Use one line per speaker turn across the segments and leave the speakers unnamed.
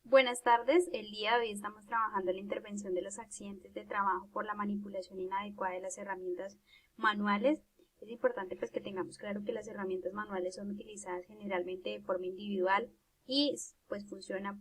Buenas tardes, el día de hoy estamos trabajando en la intervención de los accidentes de trabajo por la manipulación inadecuada de las herramientas manuales. Es importante pues que tengamos claro que las herramientas manuales son utilizadas generalmente de forma individual y pues funciona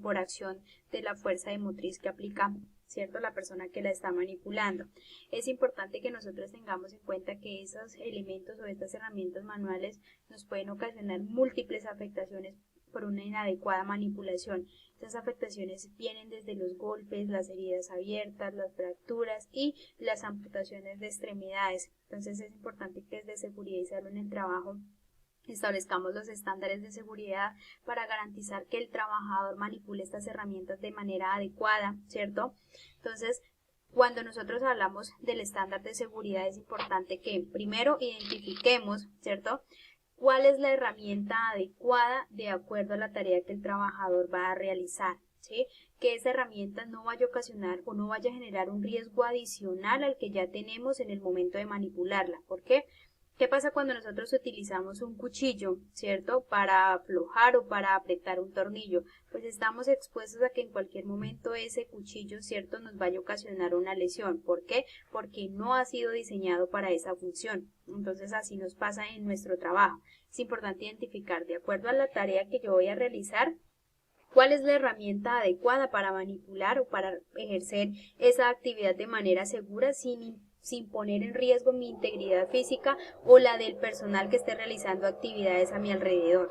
por acción de la fuerza de motriz que aplica, ¿cierto?, la persona que la está manipulando. Es importante que nosotros tengamos en cuenta que esos elementos o estas herramientas manuales nos pueden ocasionar múltiples afectaciones por una inadecuada manipulación. Estas afectaciones vienen desde los golpes, las heridas abiertas, las fracturas y las amputaciones de extremidades. Entonces es importante que desde seguridad y salud en el trabajo establezcamos los estándares de seguridad para garantizar que el trabajador manipule estas herramientas de manera adecuada, ¿cierto? Entonces, cuando nosotros hablamos del estándar de seguridad es importante que primero identifiquemos, ¿cierto?, cuál es la herramienta adecuada de acuerdo a la tarea que el trabajador va a realizar, ¿sí? Que esa herramienta no vaya a ocasionar o no vaya a generar un riesgo adicional al que ya tenemos en el momento de manipularla. ¿Por qué? ¿Qué pasa cuando nosotros utilizamos un cuchillo, ¿cierto?, para aflojar o para apretar un tornillo? Pues estamos expuestos a que en cualquier momento ese cuchillo, ¿cierto?, nos vaya a ocasionar una lesión. ¿Por qué? Porque no ha sido diseñado para esa función. Entonces así nos pasa en nuestro trabajo. Es importante identificar, de acuerdo a la tarea que yo voy a realizar, cuál es la herramienta adecuada para manipular o para ejercer esa actividad de manera segura sin poner en riesgo mi integridad física o la del personal que esté realizando actividades a mi alrededor.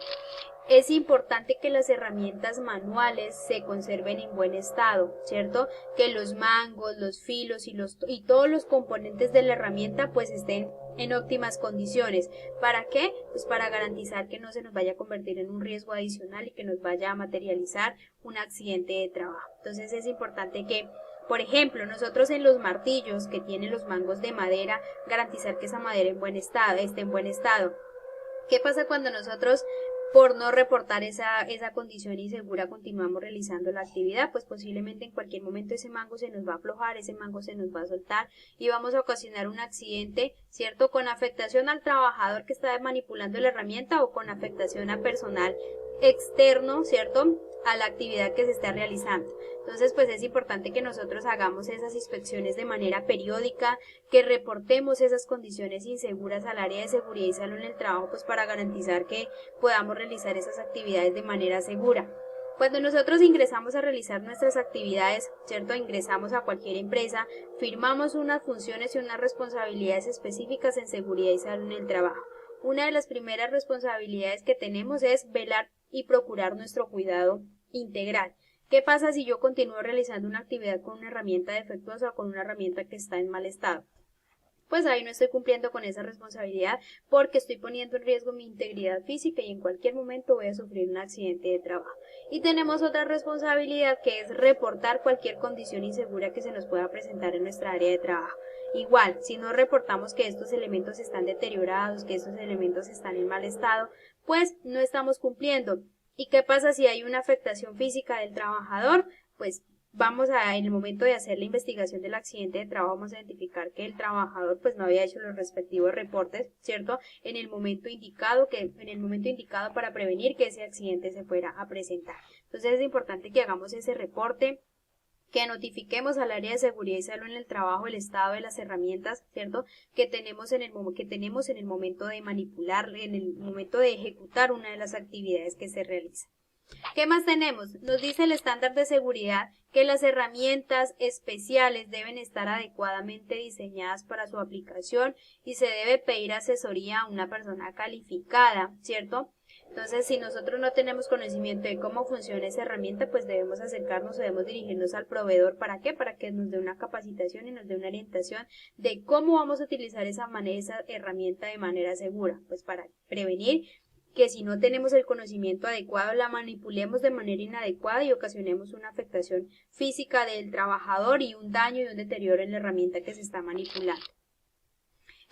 Es importante que las herramientas manuales se conserven en buen estado, ¿cierto? Que los mangos, los filos y todos los componentes de la herramienta pues estén en óptimas condiciones. ¿Para qué? Pues para garantizar que no se nos vaya a convertir en un riesgo adicional y que nos vaya a materializar un accidente de trabajo. Entonces es importante que, por ejemplo, nosotros en los martillos que tienen los mangos de madera, garantizar que esa madera esté en buen estado. ¿Qué pasa cuando nosotros, por no reportar esa condición insegura, continuamos realizando la actividad? Pues posiblemente en cualquier momento ese mango se nos va a aflojar, ese mango se nos va a soltar y vamos a ocasionar un accidente, ¿cierto?, con afectación al trabajador que está manipulando la herramienta o con afectación a personal externo, ¿cierto?, a la actividad que se está realizando. Entonces, pues es importante que nosotros hagamos esas inspecciones de manera periódica, que reportemos esas condiciones inseguras al área de seguridad y salud en el trabajo, pues para garantizar que podamos realizar esas actividades de manera segura. Cuando nosotros ingresamos a realizar nuestras actividades, ¿cierto?, ingresamos a cualquier empresa, firmamos unas funciones y unas responsabilidades específicas en seguridad y salud en el trabajo. Una de las primeras responsabilidades que tenemos es velar y procurar nuestro cuidado integral. ¿Qué pasa si yo continúo realizando una actividad con una herramienta defectuosa o con una herramienta que está en mal estado? Pues ahí no estoy cumpliendo con esa responsabilidad porque estoy poniendo en riesgo mi integridad física y en cualquier momento voy a sufrir un accidente de trabajo. Y tenemos otra responsabilidad que es reportar cualquier condición insegura que se nos pueda presentar en nuestra área de trabajo. Igual, si no reportamos que estos elementos están deteriorados, que estos elementos están en mal estado, pues no estamos cumpliendo. ¿Y qué pasa si hay una afectación física del trabajador? Pues en el momento de hacer la investigación del accidente de trabajo, vamos a identificar que el trabajador pues no había hecho los respectivos reportes, ¿cierto?, en el momento indicado para prevenir que ese accidente se fuera a presentar. Entonces es importante que hagamos ese reporte, que notifiquemos al área de seguridad y salud en el trabajo el estado de las herramientas, ¿cierto?, que tenemos en el momento de manipular, en el momento de ejecutar una de las actividades que se realiza. ¿Qué más tenemos? Nos dice el estándar de seguridad que las herramientas especiales deben estar adecuadamente diseñadas para su aplicación y se debe pedir asesoría a una persona calificada, ¿cierto? Entonces, si nosotros no tenemos conocimiento de cómo funciona esa herramienta, pues debemos acercarnos o debemos dirigirnos al proveedor. ¿Para qué? Para que nos dé una capacitación y nos dé una orientación de cómo vamos a utilizar esa herramienta de manera segura, pues para prevenir que si no tenemos el conocimiento adecuado la manipulemos de manera inadecuada y ocasionemos una afectación física del trabajador y un daño y un deterioro en la herramienta que se está manipulando.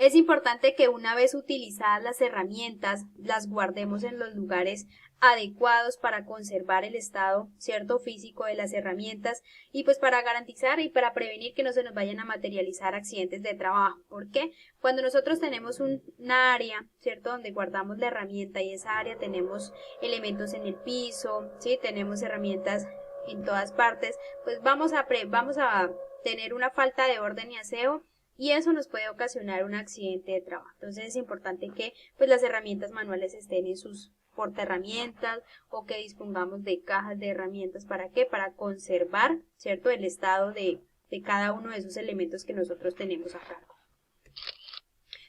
Es importante que una vez utilizadas las herramientas, las guardemos en los lugares adecuados para conservar el estado, cierto, físico de las herramientas y pues para garantizar y para prevenir que no se nos vayan a materializar accidentes de trabajo. ¿Por qué? Cuando nosotros tenemos una área, cierto, donde guardamos la herramienta y esa área tenemos elementos en el piso, ¿sí? Tenemos herramientas en todas partes, pues vamos a tener una falta de orden y aseo y eso nos puede ocasionar un accidente de trabajo. Entonces es importante que pues las herramientas manuales estén en sus portaherramientas o que dispongamos de cajas de herramientas. ¿Para qué? Para conservar, ¿cierto?, el estado de cada uno de esos elementos que nosotros tenemos a cargo.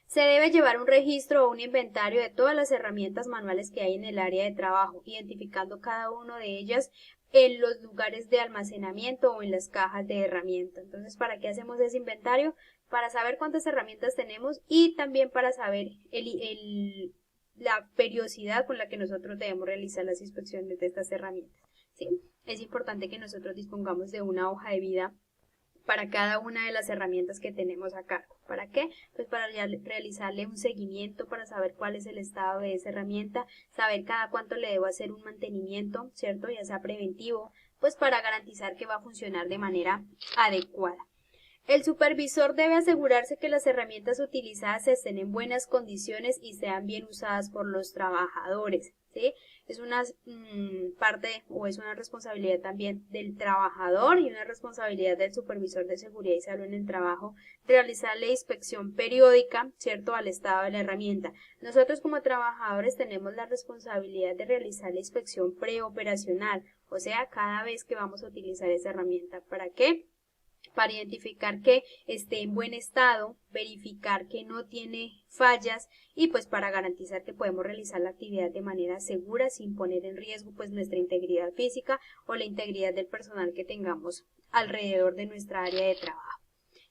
Se debe llevar un registro o un inventario de todas las herramientas manuales que hay en el área de trabajo, identificando cada una de ellas en los lugares de almacenamiento o en las cajas de herramientas. Entonces, ¿para qué hacemos ese inventario? Para saber cuántas herramientas tenemos y también para saber la periodicidad con la que nosotros debemos realizar las inspecciones de estas herramientas, ¿sí? Es importante que nosotros dispongamos de una hoja de vida para cada una de las herramientas que tenemos a cargo. ¿Para qué? Pues para realizarle un seguimiento, para saber cuál es el estado de esa herramienta, saber cada cuánto le debo hacer un mantenimiento, ¿cierto? Ya sea preventivo, pues para garantizar que va a funcionar de manera adecuada. El supervisor debe asegurarse que las herramientas utilizadas estén en buenas condiciones y sean bien usadas por los trabajadores, ¿sí? Es una parte o es una responsabilidad también del trabajador y una responsabilidad del supervisor de seguridad y salud en el trabajo realizar la inspección periódica, ¿cierto?, al estado de la herramienta. Nosotros como trabajadores tenemos la responsabilidad de realizar la inspección preoperacional, o sea, cada vez que vamos a utilizar esa herramienta. ¿Para qué? Para identificar que esté en buen estado, verificar que no tiene fallas y pues para garantizar que podemos realizar la actividad de manera segura sin poner en riesgo pues nuestra integridad física o la integridad del personal que tengamos alrededor de nuestra área de trabajo.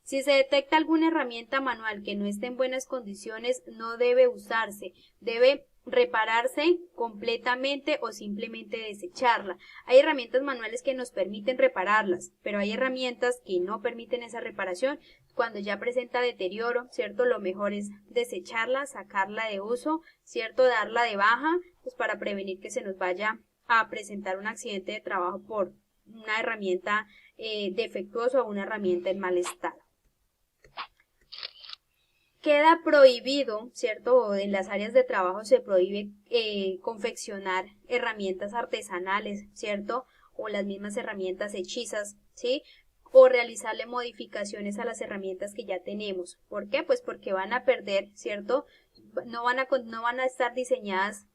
Si se detecta alguna herramienta manual que no esté en buenas condiciones, no debe usarse, debe repararse completamente o simplemente desecharla. Hay herramientas manuales que nos permiten repararlas, pero hay herramientas que no permiten esa reparación. Cuando ya presenta deterioro, ¿cierto? Lo mejor es desecharla, sacarla de uso, ¿cierto? Darla de baja, pues para prevenir que se nos vaya a presentar un accidente de trabajo por una herramienta defectuosa o una herramienta en mal estado. Queda prohibido, ¿cierto? En las áreas de trabajo se prohíbe confeccionar herramientas artesanales, ¿cierto? O las mismas herramientas hechizas, ¿sí? O realizarle modificaciones a las herramientas que ya tenemos. ¿Por qué? Pues porque van a perder, ¿cierto? No van a estar diseñadas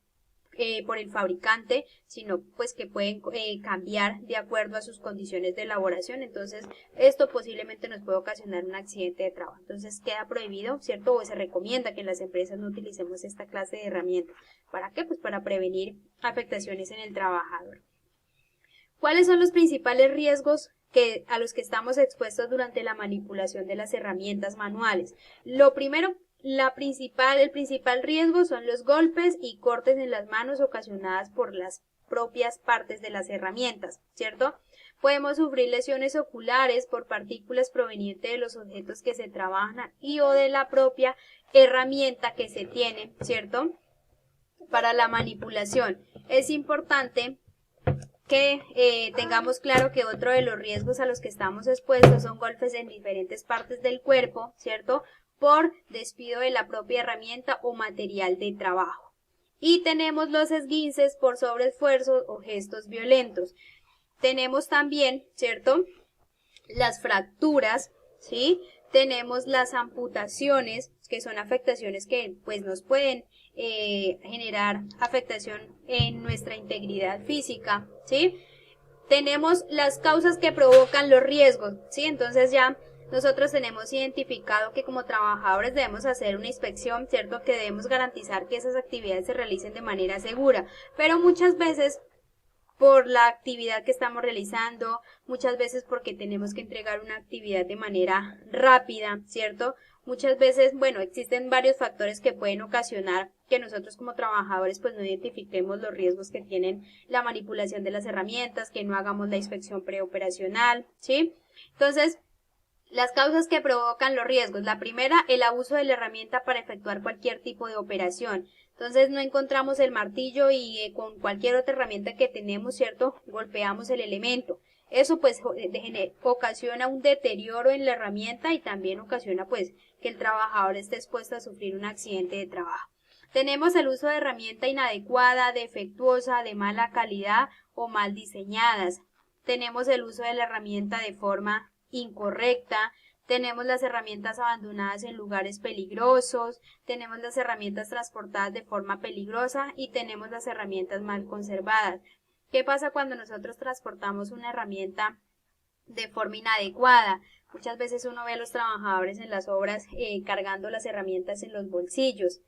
por el fabricante, sino pues que pueden cambiar de acuerdo a sus condiciones de elaboración. Entonces esto posiblemente nos puede ocasionar un accidente de trabajo. Entonces queda prohibido, ¿cierto? O se recomienda que en las empresas no utilicemos esta clase de herramientas. ¿Para qué? Pues para prevenir afectaciones en el trabajador. ¿Cuáles son los principales riesgos a los que estamos expuestos durante la manipulación de las herramientas manuales? Lo primero, el principal riesgo son los golpes y cortes en las manos ocasionadas por las propias partes de las herramientas, ¿cierto? Podemos sufrir lesiones oculares por partículas provenientes de los objetos que se trabajan y o de la propia herramienta que se tiene, ¿cierto? Para la manipulación. Es importante que tengamos claro que otro de los riesgos a los que estamos expuestos son golpes en diferentes partes del cuerpo, ¿cierto?, por despido de la propia herramienta o material de trabajo. Y tenemos los esguinces por sobreesfuerzo o gestos violentos. Tenemos también, ¿cierto?, las fracturas, ¿sí? Tenemos las amputaciones, que son afectaciones que pues nos pueden generar afectación en nuestra integridad física, ¿sí? Tenemos las causas que provocan los riesgos, ¿sí? Entonces ya nosotros tenemos identificado que como trabajadores debemos hacer una inspección, ¿cierto? Que debemos garantizar que esas actividades se realicen de manera segura, pero muchas veces por la actividad que estamos realizando, muchas veces porque tenemos que entregar una actividad de manera rápida, ¿cierto? Muchas veces, bueno, existen varios factores que pueden ocasionar que nosotros como trabajadores pues no identifiquemos los riesgos que tienen la manipulación de las herramientas, que no hagamos la inspección preoperacional, ¿sí? Entonces, Las causas que provocan los riesgos. La primera, el abuso de la herramienta para efectuar cualquier tipo de operación. Entonces no encontramos el martillo y con cualquier otra herramienta que tenemos, ¿cierto? Golpeamos el elemento. Eso pues ocasiona un deterioro en la herramienta y también ocasiona pues que el trabajador esté expuesto a sufrir un accidente de trabajo. Tenemos el uso de herramienta inadecuada, defectuosa, de mala calidad o mal diseñadas. Tenemos el uso de la herramienta de forma incorrecta, tenemos las herramientas abandonadas en lugares peligrosos, tenemos las herramientas transportadas de forma peligrosa y tenemos las herramientas mal conservadas. ¿Qué pasa cuando nosotros transportamos una herramienta de forma inadecuada? Muchas veces uno ve a los trabajadores en las obras cargando las herramientas en los bolsillos.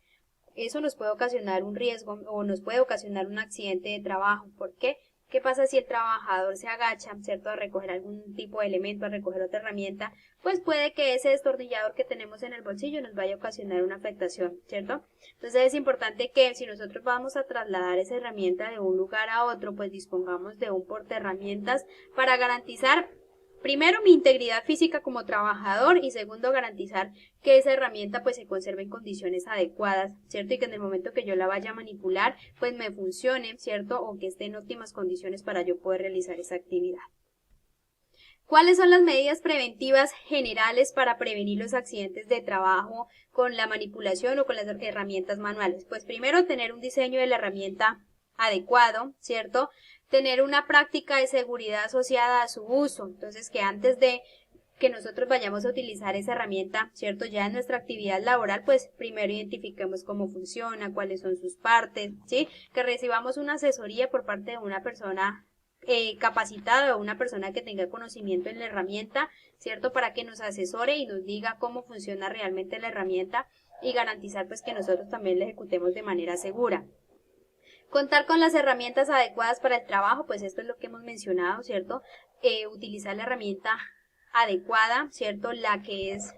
Eso nos puede ocasionar un riesgo o nos puede ocasionar un accidente de trabajo. ¿Por qué? ¿Qué pasa si el trabajador se agacha, ¿cierto?, a recoger algún tipo de elemento, a recoger otra herramienta? Pues puede que ese destornillador que tenemos en el bolsillo nos vaya a ocasionar una afectación, ¿cierto? Entonces es importante que si nosotros vamos a trasladar esa herramienta de un lugar a otro, pues dispongamos de un portaherramientas para garantizar, primero, mi integridad física como trabajador y segundo, garantizar que esa herramienta pues se conserve en condiciones adecuadas, ¿cierto? Y que en el momento que yo la vaya a manipular pues me funcione, ¿cierto? O que esté en óptimas condiciones para yo poder realizar esa actividad. ¿Cuáles son las medidas preventivas generales para prevenir los accidentes de trabajo con la manipulación o con las herramientas manuales? Pues primero, tener un diseño de la herramienta adecuado, ¿cierto? Tener una práctica de seguridad asociada a su uso. Entonces, que antes de que nosotros vayamos a utilizar esa herramienta, ¿cierto? Ya en nuestra actividad laboral, pues primero identifiquemos cómo funciona, cuáles son sus partes, ¿sí? Que recibamos una asesoría por parte de una persona capacitada o una persona que tenga conocimiento en la herramienta, ¿cierto? Para que nos asesore y nos diga cómo funciona realmente la herramienta y garantizar pues que nosotros también la ejecutemos de manera segura. Contar con las herramientas adecuadas para el trabajo, pues esto es lo que hemos mencionado, ¿cierto? Utilizar la herramienta adecuada, ¿cierto? La que es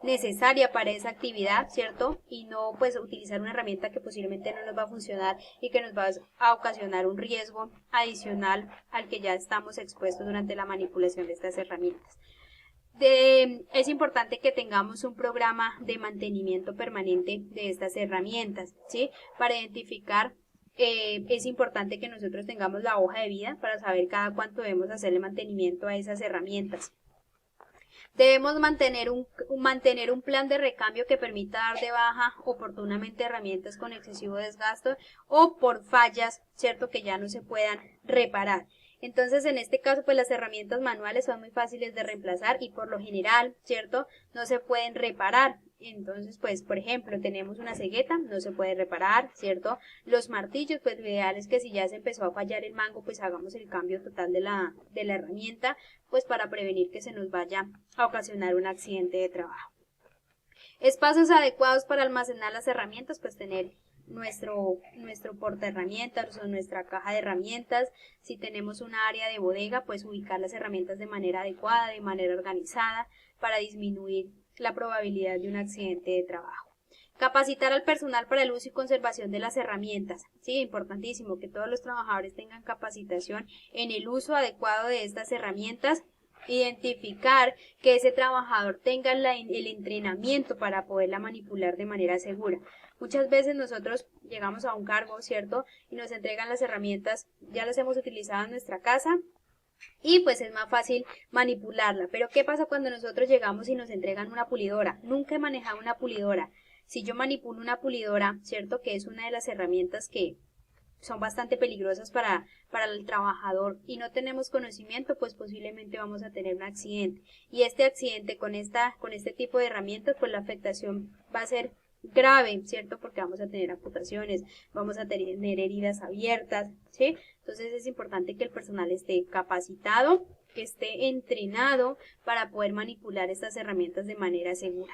necesaria para esa actividad, ¿cierto? Y no pues utilizar una herramienta que posiblemente no nos va a funcionar y que nos va a ocasionar un riesgo adicional al que ya estamos expuestos durante la manipulación de estas herramientas. Es importante que tengamos un programa de mantenimiento permanente de estas herramientas, ¿sí? Para identificar, es importante que nosotros tengamos la hoja de vida para saber cada cuánto debemos hacerle mantenimiento a esas herramientas. Debemos mantener un plan de recambio que permita dar de baja oportunamente herramientas con excesivo desgaste o por fallas, ¿cierto?, que ya no se puedan reparar. Entonces, en este caso, pues las herramientas manuales son muy fáciles de reemplazar y por lo general, ¿cierto?, no se pueden reparar. Entonces, pues, por ejemplo, tenemos una cegueta, no se puede reparar, ¿cierto? Los martillos, pues, lo ideal es que si ya se empezó a fallar el mango, pues hagamos el cambio total de la herramienta, pues para prevenir que se nos vaya a ocasionar un accidente de trabajo. Espacios adecuados para almacenar las herramientas, pues tener nuestro portaherramientas o nuestra caja de herramientas. Si tenemos una área de bodega, pues ubicar las herramientas de manera adecuada, de manera organizada, para disminuir la probabilidad de un accidente de trabajo. Capacitar al personal para el uso y conservación de las herramientas. Sí, importantísimo que todos los trabajadores tengan capacitación en el uso adecuado de estas herramientas. Identificar que ese trabajador tenga el entrenamiento para poderla manipular de manera segura. Muchas veces nosotros llegamos a un cargo, ¿cierto?, y nos entregan las herramientas, ya las hemos utilizado en nuestra casa y pues es más fácil manipularla. Pero ¿qué pasa cuando nosotros llegamos y nos entregan una pulidora? Nunca he manejado una pulidora. Si yo manipulo una pulidora, ¿cierto?, que es una de las herramientas que son bastante peligrosas para el trabajador y no tenemos conocimiento, pues posiblemente vamos a tener un accidente. Y este accidente con este tipo de herramientas, pues la afectación va a ser grave, ¿cierto? Porque vamos a tener amputaciones, vamos a tener heridas abiertas, ¿sí? Entonces es importante que el personal esté capacitado, que esté entrenado para poder manipular estas herramientas de manera segura.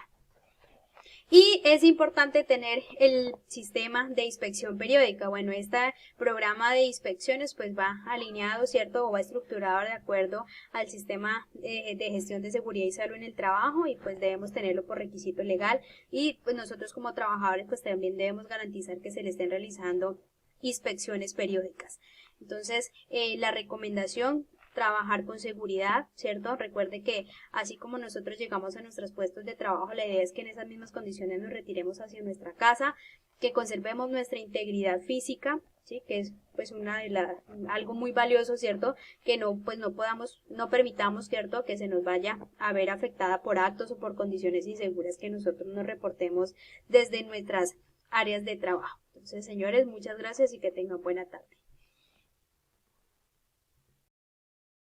Y es importante tener el sistema de inspección periódica. Bueno, este programa de inspecciones pues va alineado, ¿cierto?, o va estructurado de acuerdo al sistema de gestión de seguridad y salud en el trabajo y pues debemos tenerlo por requisito legal y pues nosotros como trabajadores pues también debemos garantizar que se le estén realizando inspecciones periódicas. Entonces, la recomendación trabajar con seguridad, ¿cierto? Recuerde que así como nosotros llegamos a nuestros puestos de trabajo, la idea es que en esas mismas condiciones nos retiremos hacia nuestra casa, que conservemos nuestra integridad física, ¿sí? Que es pues algo muy valioso, ¿cierto? Que no permitamos, ¿cierto? Que se nos vaya a ver afectada por actos o por condiciones inseguras que nosotros nos reportemos desde nuestras áreas de trabajo. Entonces, señores, muchas gracias y que tengan buena tarde.